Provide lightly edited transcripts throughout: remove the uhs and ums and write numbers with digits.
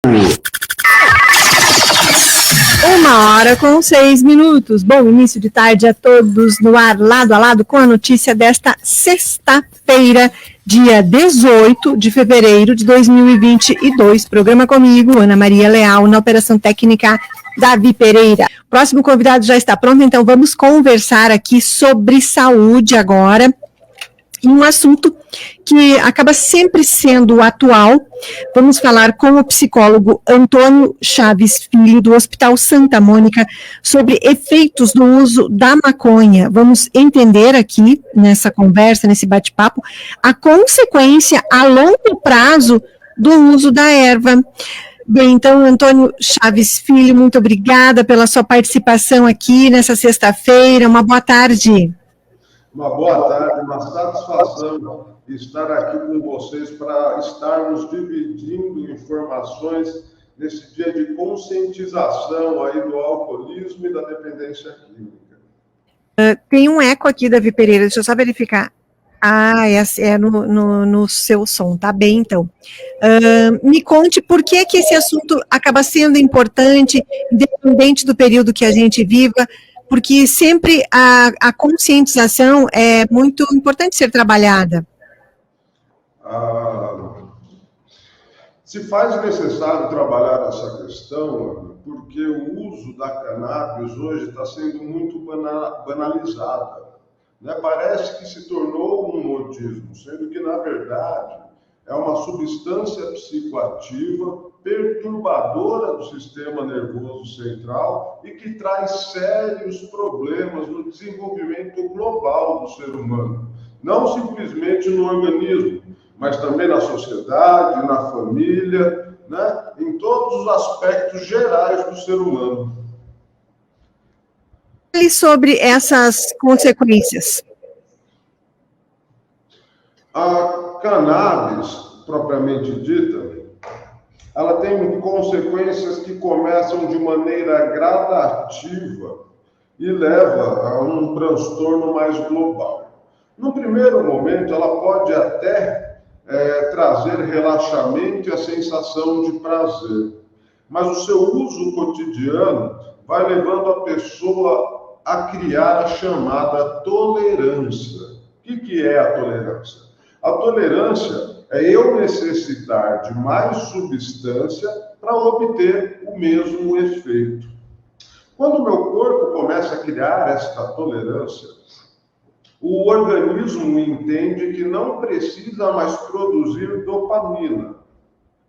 1h06. Bom início de tarde a todos no ar, lado a lado, com a notícia desta sexta-feira, dia 18 de fevereiro de 2022. Programa comigo, Ana Maria Leal, na operação técnica, Davi Pereira. Próximo convidado já está pronto, então vamos conversar aqui sobre saúde agora. Um assunto que acaba sempre sendo atual. Vamos falar com o psicólogo Antônio Chaves Filho, do Hospital Santa Mônica, sobre efeitos do uso da maconha. Vamos entender aqui, nessa conversa, nesse bate-papo, a consequência a longo prazo do uso da erva. Bem, então, Antônio Chaves Filho, muito obrigada pela sua participação aqui nessa sexta-feira. Uma boa tarde. Uma boa tarde, uma satisfação estar aqui com vocês para estarmos dividindo informações nesse dia de conscientização aí do alcoolismo e da dependência química. Tem um eco aqui, Davi Pereira, deixa eu só verificar. É no seu som, tá bem, então. Me conte por que esse assunto acaba sendo importante, independente do período que a gente viva, porque sempre a conscientização é muito importante ser trabalhada. Se faz necessário trabalhar essa questão, porque o uso da cannabis hoje está sendo muito banalizada. Né? Parece que se tornou um modismo, sendo que, na verdade, é uma substância psicoativa, perturbadora do sistema nervoso central e que traz sérios problemas no desenvolvimento global do ser humano. Não simplesmente no organismo, mas também na sociedade, na família, né? Em todos os aspectos gerais do ser humano. E sobre essas consequências? A cannabis, propriamente dita, ela tem consequências que começam de maneira gradativa e leva a um transtorno mais global. No primeiro momento, ela pode até trazer relaxamento e a sensação de prazer, mas o seu uso cotidiano vai levando a pessoa a criar a chamada tolerância. O que é a tolerância? A tolerância é eu necessitar de mais substância para obter o mesmo efeito. Quando o meu corpo começa a criar esta tolerância, o organismo entende que não precisa mais produzir dopamina,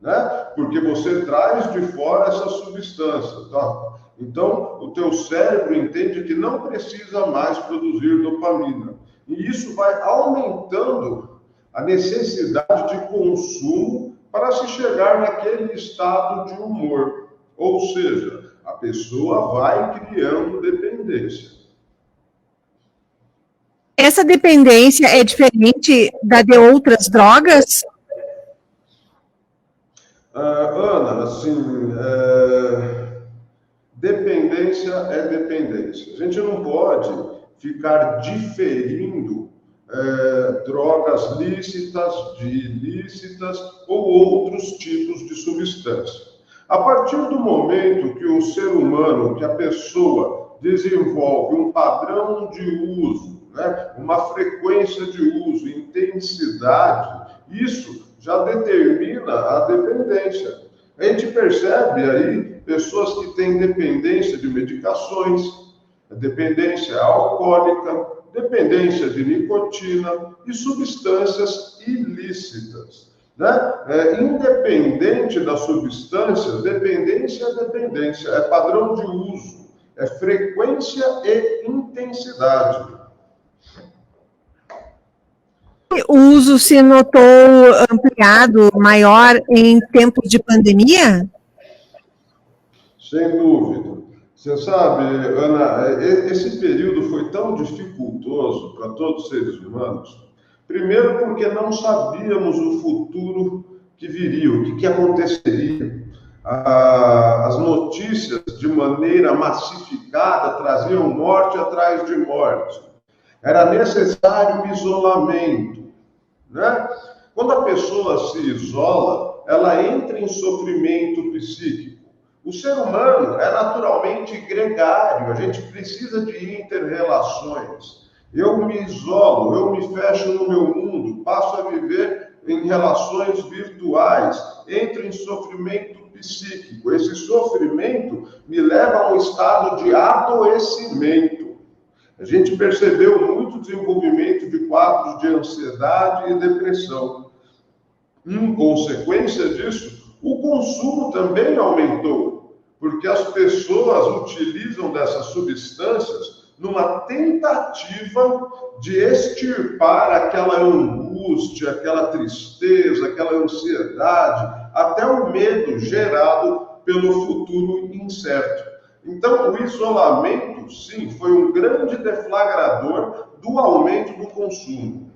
né? Porque você traz de fora essa substância, tá? Então, o teu cérebro entende que não precisa mais produzir dopamina. E isso vai aumentando a necessidade de consumo para se chegar naquele estado de humor. Ou seja, a pessoa vai criando dependência. Essa dependência é diferente da de outras drogas? Ana, assim, dependência é dependência. A gente não pode ficar diferindo drogas lícitas, de ilícitas ou outros tipos de substância. A partir do momento que o ser humano, que a pessoa desenvolve um padrão de uso, né, uma frequência de uso, intensidade, isso já determina a dependência. A gente percebe aí pessoas que têm dependência de medicações, dependência alcoólica, dependência de nicotina e substâncias ilícitas. Né? Independente da substância, dependência é dependência, é padrão de uso, é frequência e intensidade. O uso se notou ampliado, maior em tempos de pandemia? Sem dúvida. Você sabe, Ana, esse período foi tão dificultoso para todos os seres humanos. Primeiro porque não sabíamos o futuro que viria, o que aconteceria. As notícias, de maneira massificada, traziam morte atrás de morte. Era necessário isolamento, né? Quando a pessoa se isola, ela entra em sofrimento psíquico. O ser humano é naturalmente gregário, a gente precisa de inter-relações. Eu me isolo, eu me fecho no meu mundo, passo a viver em relações virtuais, entro em sofrimento psíquico. Esse sofrimento me leva a um estado de adoecimento. A gente percebeu muito desenvolvimento de quadros de ansiedade e depressão. Em consequência disso, o consumo também aumentou, porque as pessoas utilizam dessas substâncias numa tentativa de extirpar aquela angústia, aquela tristeza, aquela ansiedade, até o medo gerado pelo futuro incerto. Então, o isolamento, sim, foi um grande deflagrador do aumento do consumo.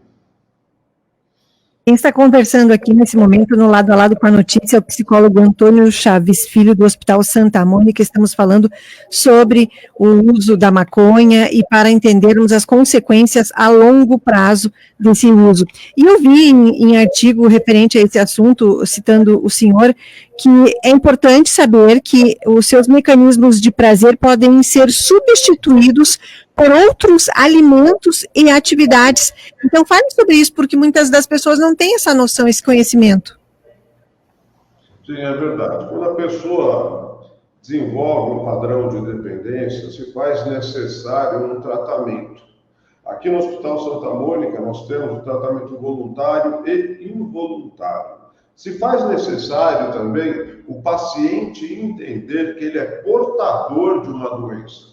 Quem está conversando aqui nesse momento, no Lado a Lado com a Notícia, é o psicólogo Antônio Chaves Filho, do Hospital Santa Mônica. Estamos falando sobre o uso da maconha e para entendermos as consequências a longo prazo desse uso. E eu vi em artigo referente a esse assunto, citando o senhor, que é importante saber que os seus mecanismos de prazer podem ser substituídos por outros alimentos e atividades. Então, fale sobre isso, porque muitas das pessoas não têm essa noção, esse conhecimento. Sim, é verdade. Quando a pessoa desenvolve um padrão de dependência, se faz necessário um tratamento. Aqui no Hospital Santa Mônica, nós temos o tratamento voluntário e involuntário. Se faz necessário também o paciente entender que ele é portador de uma doença.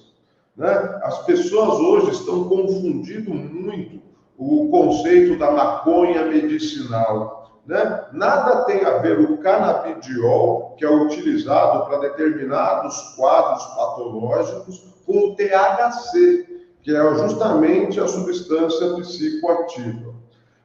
Né? As pessoas hoje estão confundindo muito o conceito da maconha medicinal. Né? Nada tem a ver o canabidiol, que é utilizado para determinados quadros patológicos, com o THC, que é justamente a substância psicoativa.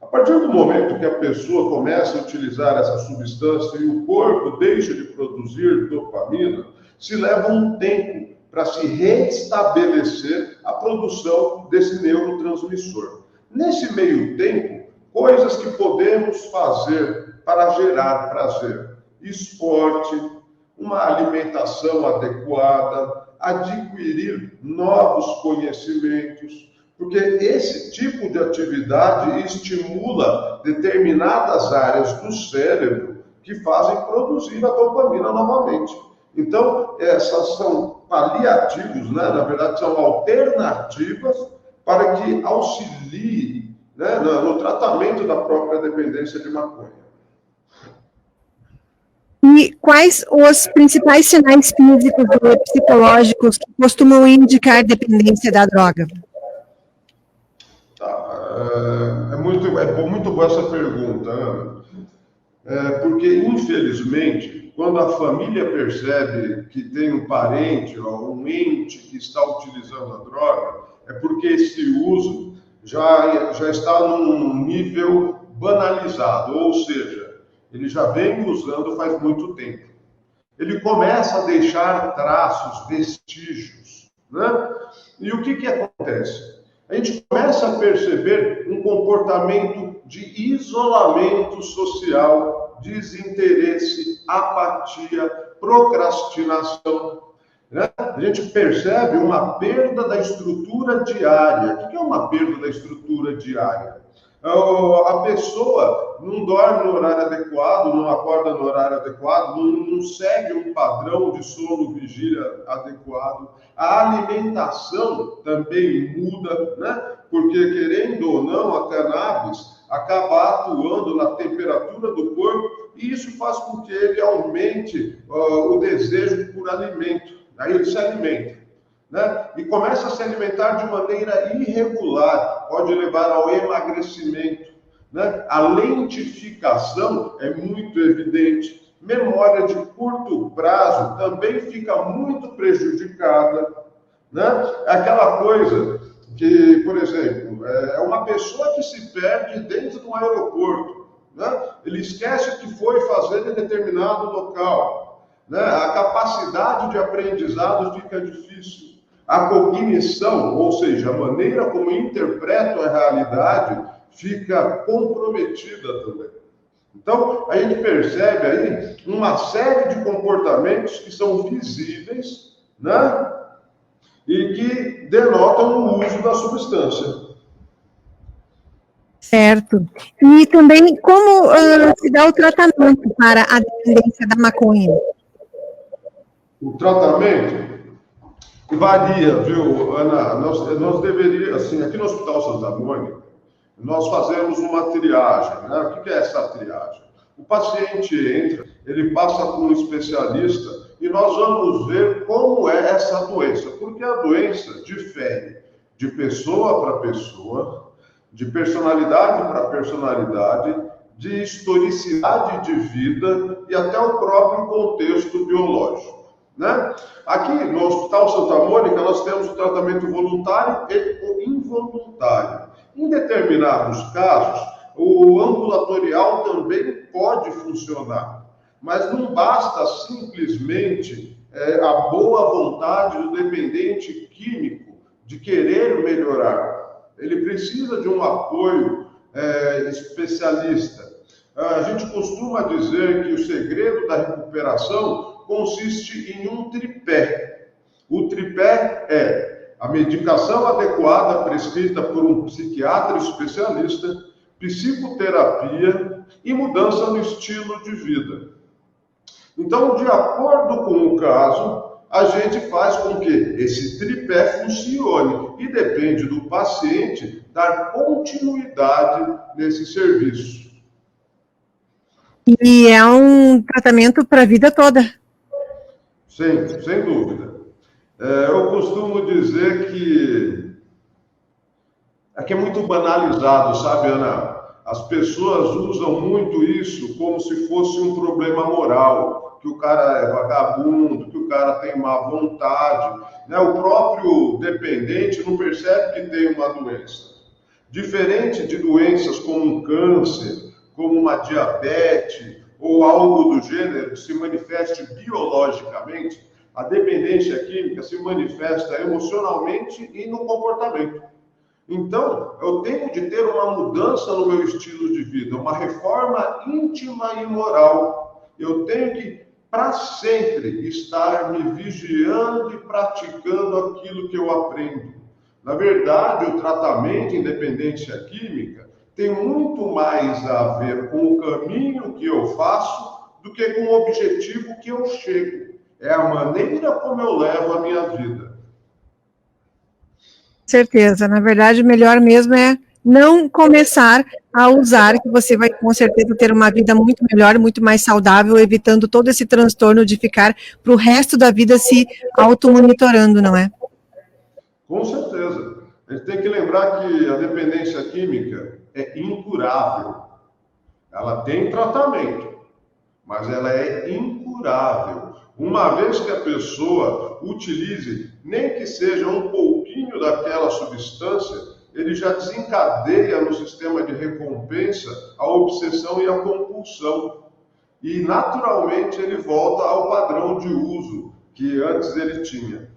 A partir do momento que a pessoa começa a utilizar essa substância e o corpo deixa de produzir dopamina, se leva um tempo para se restabelecer a produção desse neurotransmissor. Nesse meio tempo, coisas que podemos fazer para gerar prazer: esporte, uma alimentação adequada, adquirir novos conhecimentos, porque esse tipo de atividade estimula determinadas áreas do cérebro que fazem produzir a dopamina novamente. Então, essas são paliativos, né? Na verdade, são alternativas para que auxilie, né, no tratamento da própria dependência de maconha. E quais os principais sinais físicos ou psicológicos que costumam indicar dependência da droga? É muito boa essa pergunta, Ana. Porque, infelizmente, quando a família percebe que tem um parente ou um ente que está utilizando a droga, é porque esse uso já está num nível banalizado, ou seja, ele já vem usando faz muito tempo. Ele começa a deixar traços, vestígios, né? E o que acontece? A gente começa a perceber um comportamento de isolamento social, desinteresse, apatia, procrastinação. Né? A gente percebe uma perda da estrutura diária. O que é uma perda da estrutura diária? A pessoa não dorme no horário adequado, não acorda no horário adequado, não segue um padrão de sono vigília adequado. A alimentação também muda, né? Porque, querendo ou não, a cannabis acaba atuando na temperatura do corpo e isso faz com que ele aumente o desejo por alimento. Aí ele se alimenta. Né? E começa a se alimentar de maneira irregular, pode levar ao emagrecimento. Né? A lentificação é muito evidente. Memória de curto prazo também fica muito prejudicada. Né? É aquela coisa que, por exemplo, é uma pessoa que se perde dentro de um aeroporto. Né? Ele esquece o que foi fazer em determinado local. Né? A capacidade de aprendizado fica difícil. A cognição, ou seja, a maneira como interpreto a realidade, fica comprometida também. Então, a gente percebe aí uma série de comportamentos que são visíveis, né? E que denotam o uso da substância. Certo. E também como se dá o tratamento para a dependência da maconha? O tratamento varia, viu, Ana? Nós deveríamos, assim, aqui no Hospital Santa Mônica, nós fazemos uma triagem, né? O que é essa triagem? O paciente entra, ele passa por um especialista e nós vamos ver como é essa doença, porque a doença difere de pessoa para pessoa, de personalidade para personalidade, de historicidade de vida e até o próprio contexto biológico, né? Aqui no Hospital Santa Mônica nós temos o tratamento voluntário e o involuntário. Em determinados casos, o ambulatorial também pode funcionar, mas não basta simplesmente a boa vontade do dependente químico de querer melhorar. Ele precisa de um apoio especialista. A gente costuma dizer que o segredo da recuperação consiste em um tripé. O tripé é a medicação adequada prescrita por um psiquiatra especialista, psicoterapia e mudança no estilo de vida. Então, de acordo com o caso, a gente faz com que esse tripé funcione e depende do paciente dar continuidade nesse serviço. E é um tratamento para a vida toda. Sem dúvida. Eu costumo dizer que aqui é muito banalizado, sabe, Ana? As pessoas usam muito isso como se fosse um problema moral, que o cara é vagabundo, que o cara tem má vontade, né? O próprio dependente não percebe que tem uma doença. Diferente de doenças como um câncer, como uma diabetes ou algo do gênero que se manifeste biologicamente, a dependência química se manifesta emocionalmente e no comportamento. Então, eu tenho de ter uma mudança no meu estilo de vida, uma reforma íntima e moral. Eu tenho que, para sempre, estar me vigiando e praticando aquilo que eu aprendo. Na verdade, o tratamento em dependência química tem muito mais a ver com o caminho que eu faço do que com o objetivo que eu chego. É a maneira como eu levo a minha vida. Certeza, na verdade, o melhor mesmo é não começar a usar, que você vai com certeza ter uma vida muito melhor, muito mais saudável, evitando todo esse transtorno de ficar para o resto da vida se automonitorando, não é? Com certeza. A gente tem que lembrar que a dependência química é incurável. Ela tem tratamento, mas ela é incurável. Uma vez que a pessoa utilize, nem que seja um pouquinho daquela substância, ele já desencadeia no sistema de recompensa a obsessão e a compulsão. E, naturalmente, ele volta ao padrão de uso que antes ele tinha.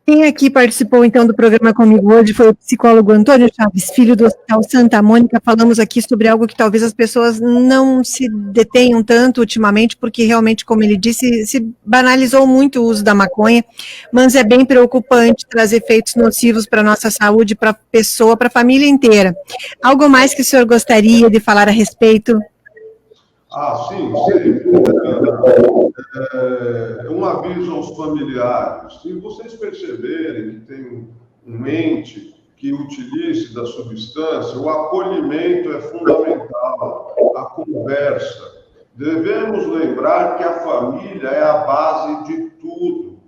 Quem aqui participou, então, do programa comigo hoje foi o psicólogo Antônio Chaves Filho, do Hospital Santa Mônica. Falamos aqui sobre algo que talvez as pessoas não se detenham tanto ultimamente, porque realmente, como ele disse, se banalizou muito o uso da maconha, mas é bem preocupante, traz efeitos nocivos para a nossa saúde, para a pessoa, para a família inteira. Algo mais que o senhor gostaria de falar a respeito? Sim. Um aviso aos familiares. Se vocês perceberem que tem um ente que utilize da substância, o acolhimento é fundamental, a conversa. Devemos lembrar que a família é a base de tudo.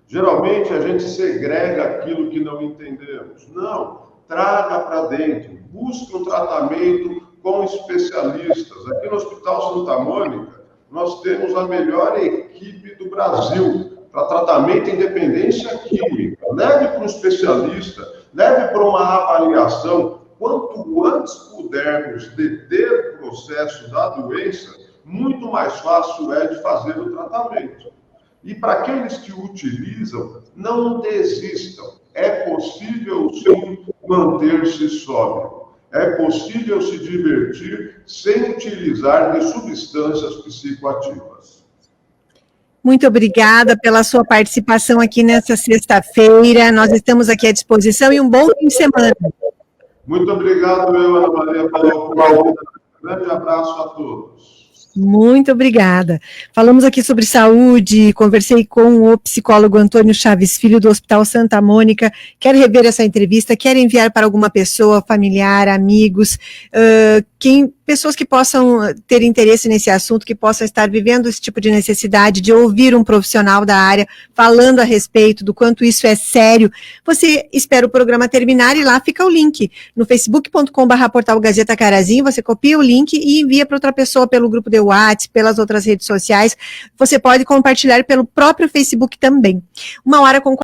Geralmente a gente segrega aquilo que não entendemos. Não, traga para dentro, busque um tratamento com especialistas. Aqui no Hospital Santa Mônica, nós temos a melhor equipe do Brasil para tratamento em dependência química. Leve para um especialista, leve para uma avaliação. Quanto antes pudermos deter o processo da doença, muito mais fácil é de fazer o tratamento. E para aqueles que utilizam, não desistam. É possível, sim, manter-se sóbrio. é possível se divertir sem utilizar de substâncias psicoativas. Muito obrigada pela sua participação aqui nessa sexta-feira. Nós estamos aqui à disposição e um bom fim de semana. Muito obrigado, Ana Maria, pela oportunidade. Um grande abraço a todos. Muito obrigada. Falamos aqui sobre saúde, conversei com o psicólogo Antônio Chaves Filho, do Hospital Santa Mônica. Quer rever essa entrevista, quer enviar para alguma pessoa, familiar, amigos, pessoas que possam ter interesse nesse assunto, que possam estar vivendo esse tipo de necessidade de ouvir um profissional da área falando a respeito do quanto isso é sério. Você espera o programa terminar e lá fica o link. No facebook.com/portal Gazeta Carazinho, você copia o link e envia para outra pessoa pelo grupo de WhatsApp, pelas outras redes sociais. Você pode compartilhar pelo próprio Facebook também. 1h com